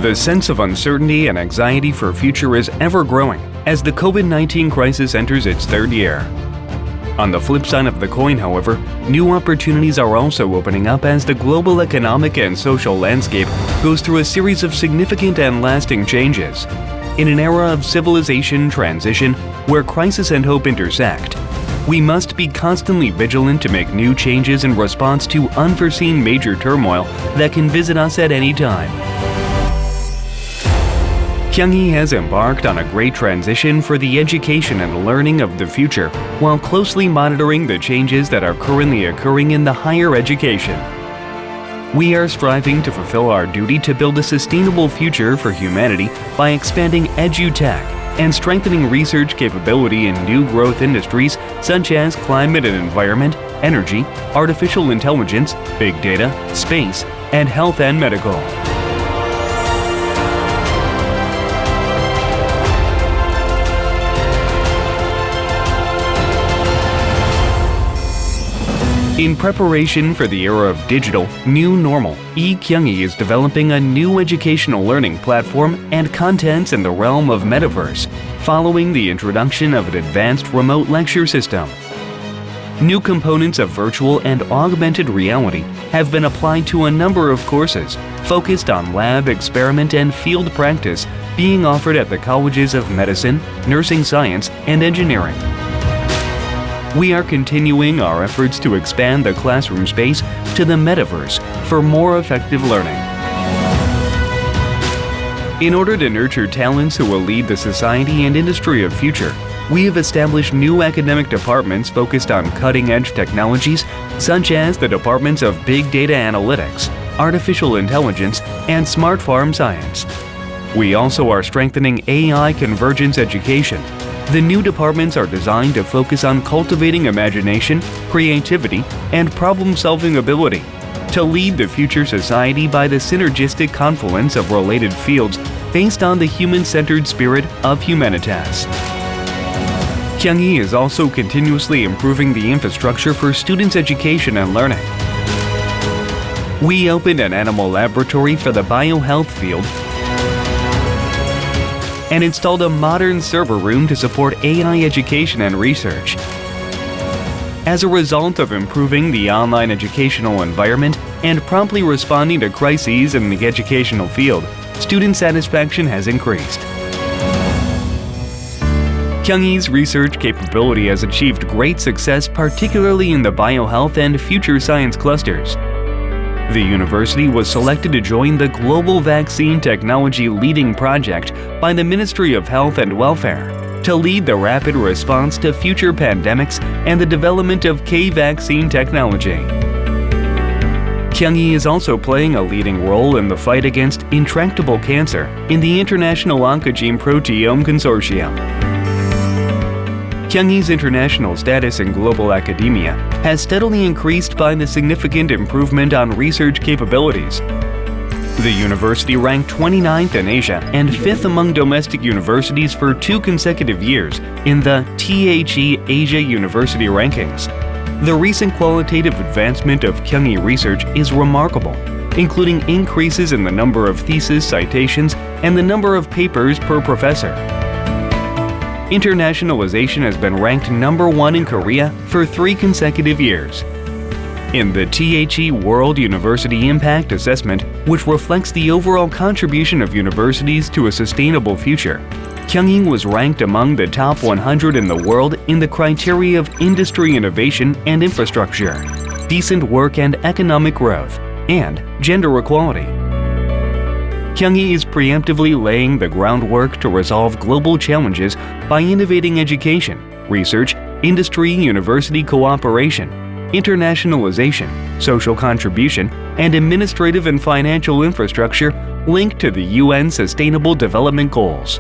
The sense of uncertainty and anxiety for future is ever growing as the COVID-19 crisis enters its third year. On the flip side of the coin, however, new opportunities are also opening up as the global economic and social landscape goes through a series of significant and lasting changes. In an era of civilization transition where crisis and hope intersect, we must be constantly vigilant to make new changes in response to unforeseen major turmoil that can visit us at any time. Kyunghee has embarked on a great transition for the education and learning of the future while closely monitoring the changes that are currently occurring in the higher education. We are striving to fulfill our duty to build a sustainable future for humanity by expanding edutech and strengthening research capability in new growth industries such as climate and environment, energy, artificial intelligence, big data, space, and health and medical. In preparation for the era of digital, new normal, Kyunghee is developing a new educational learning platform and contents in the realm of metaverse, following the introduction of an advanced remote lecture system. New components of virtual and augmented reality have been applied to a number of courses focused on lab, experiment, and field practice being offered at the colleges of medicine, nursing science, and engineering. We are continuing our efforts to expand the classroom space to the metaverse for more effective learning. In order to nurture talents who will lead the society and industry of future, we have established new academic departments focused on cutting-edge technologies such as the departments of Big Data Analytics, Artificial Intelligence, and Smart Farm Science. We also are strengthening AI convergence education. The new departments are designed to focus on cultivating imagination, creativity, and problem-solving ability to lead the future society by the synergistic confluence of related fields based on the human-centered spirit of humanitas. Kyunghee is also continuously improving the infrastructure for students' education and learning. We opened an animal laboratory for the biohealth field and installed a modern server room to support AI education and research. As a result of improving the online educational environment and promptly responding to crises in the educational field, student satisfaction has increased. Kyunghee's research capability has achieved great success, particularly in the biohealth and future science clusters. The university was selected to join the Global Vaccine Technology Leading Project by the Ministry of Health and Welfare to lead the rapid response to future pandemics and the development of K-vaccine technology. Kyunghee is also playing a leading role in the fight against intractable cancer in the International Oncogene Proteome Consortium. Kyunghee's international status in global academia has steadily increased by the significant improvement on research capabilities. The university ranked 29th in Asia and 5th among domestic universities for 2 consecutive years in the THE Asia University Rankings. The recent qualitative advancement of Kyunghee research is remarkable, including increases in the number of thesis citations and the number of papers per professor. Internationalization has been ranked number 1 in Korea for 3 consecutive years. In the THE World University Impact Assessment, which reflects the overall contribution of universities to a sustainable future, Kyunghee was ranked among the top 100 in the world in the criteria of industry innovation and infrastructure, decent work and economic growth, and gender equality. Kyunghee is preemptively laying the groundwork to resolve global challenges by innovating education, research, industry-university cooperation, internationalization, social contribution, and administrative and financial infrastructure linked to the UN Sustainable Development Goals.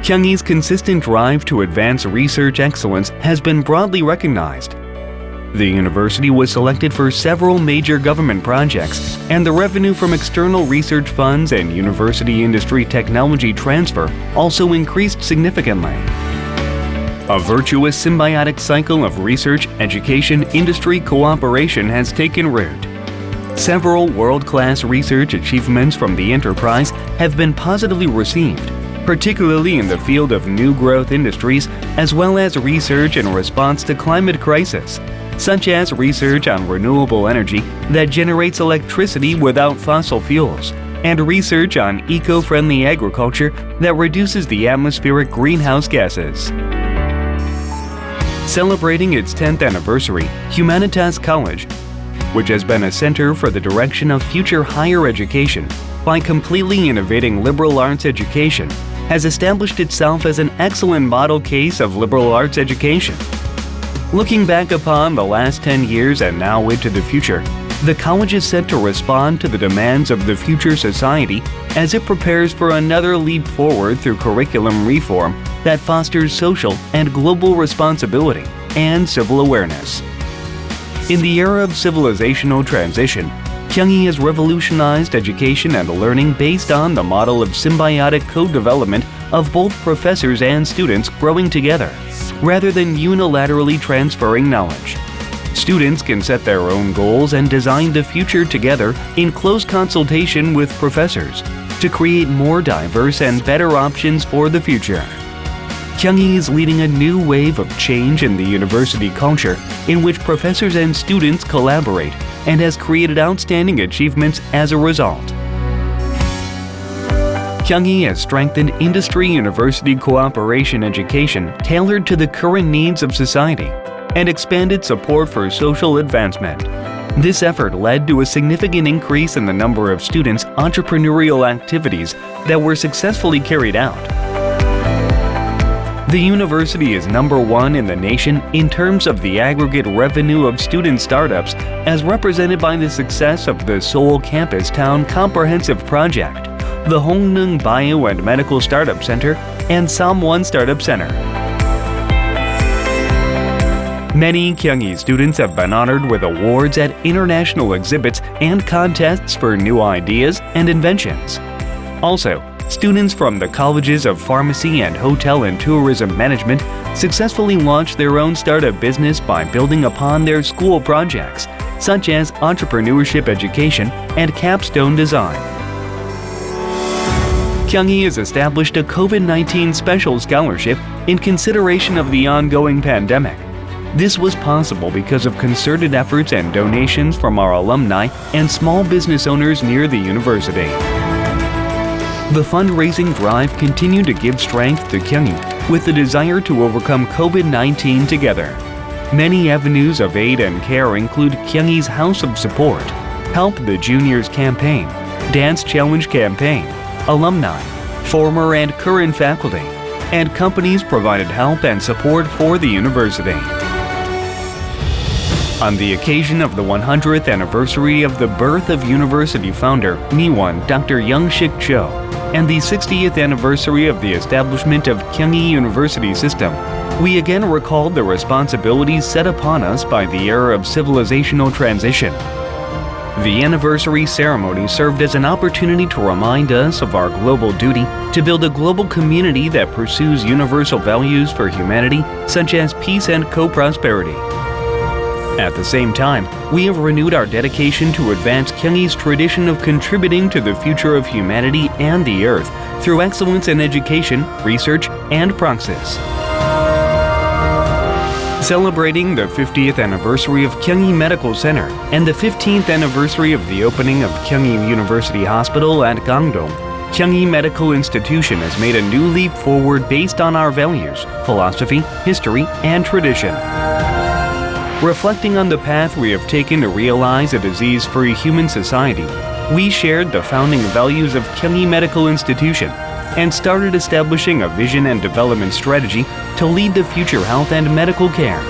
Kyunghee's consistent drive to advance research excellence has been broadly recognized. The university was selected for several major government projects, and the revenue from external research funds and university industry technology transfer also increased significantly. A virtuous symbiotic cycle of research, education, industry cooperation has taken root. Several world-class research achievements from the enterprise have been positively received, particularly in the field of new growth industries, as well as research in response to climate crisis, such as research on renewable energy that generates electricity without fossil fuels, and research on eco-friendly agriculture that reduces the atmospheric greenhouse gases. Celebrating its 10th anniversary, Humanitas College, which has been a center for the direction of future higher education by completely innovating liberal arts education, has established itself as an excellent model case of liberal arts education. Looking back upon the last 10 years and now into the future, the college is set to respond to the demands of the future society as it prepares for another leap forward through curriculum reform that fosters social and global responsibility and civil awareness. In the era of civilizational transition, Kyunghee has revolutionized education and learning based on the model of symbiotic co-development of both professors and students growing together, rather than unilaterally transferring knowledge. Students can set their own goals and design the future together in close consultation with professors to create more diverse and better options for the future. Kyunghee is leading a new wave of change in the university culture in which professors and students collaborate and has created outstanding achievements as a result. Kyunghee has strengthened industry-university cooperation education tailored to the current needs of society and expanded support for social advancement. This effort led to a significant increase in the number of students' entrepreneurial activities that were successfully carried out. The university is #1 in the nation in terms of the aggregate revenue of student startups, as represented by the success of the Seoul Campus Town Comprehensive Project, the Hongneung Bio and Medical Startup Center, and Samwon Startup Center. Many Kyunghee students have been honored with awards at international exhibits and contests for new ideas and inventions. Also, students from the colleges of pharmacy and hotel and tourism management successfully launched their own startup business by building upon their school projects, such as entrepreneurship education and capstone design. Kyunghee has established a COVID-19 special scholarship in consideration of the ongoing pandemic. This was possible because of concerted efforts and donations from our alumni and small business owners near the university. The fundraising drive continued to give strength to Kyunghee with the desire to overcome COVID-19 together. Many avenues of aid and care include Kyunghee's House of Support, Help the Juniors Campaign, Dance Challenge Campaign, alumni, former and current faculty, and companies provided help and support for the university. On the occasion of the 100th anniversary of the birth of university founder Miwon Dr. Young-Sik Cho and the 60th anniversary of the establishment of Kyunghee University System, we again recalled the responsibilities set upon us by the era of civilizational transition. The anniversary ceremony served as an opportunity to remind us of our global duty to build a global community that pursues universal values for humanity, such as peace and co-prosperity. At the same time, we have renewed our dedication to advance Kyunghee's tradition of contributing to the future of humanity and the Earth through excellence in education, research, and praxis. Celebrating the 50th anniversary of Kyunghee Medical Center and the 15th anniversary of the opening of Kyunghee University Hospital at Gangdong, Kyunghee Medical Institution has made a new leap forward based on our values, philosophy, history, and tradition. Reflecting on the path we have taken to realize a disease-free human society, we shared the founding values of Kyunghee Medical Institution and started establishing a vision and development strategy to lead the future health and medical care.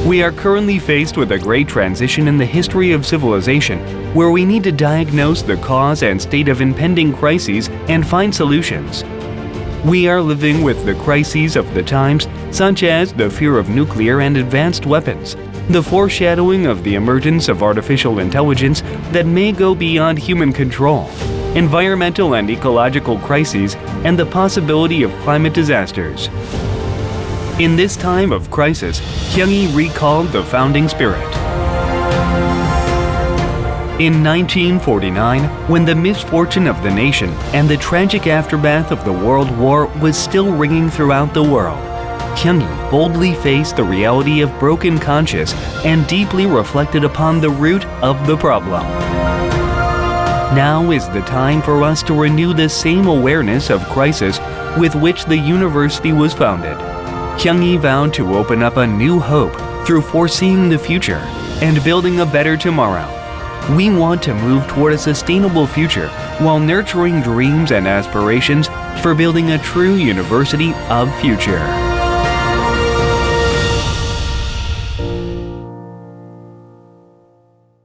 We are currently faced with a great transition in the history of civilization, where we need to diagnose the cause and state of impending crises and find solutions. We are living with the crises of the times, such as the fear of nuclear and advanced weapons, the foreshadowing of the emergence of artificial intelligence that may go beyond human control, environmental and ecological crises, and the possibility of climate disasters. In this time of crisis, Kyunghee recalled the founding spirit. In 1949, when the misfortune of the nation and the tragic aftermath of the World War was still ringing throughout the world, Kyunghee boldly faced the reality of broken conscience and deeply reflected upon the root of the problem. Now is the time for us to renew the same awareness of crisis with which the university was founded. Kyunghee vowed to open up a new hope through foreseeing the future and building a better tomorrow. We want to move toward a sustainable future while nurturing dreams and aspirations for building a true university of future.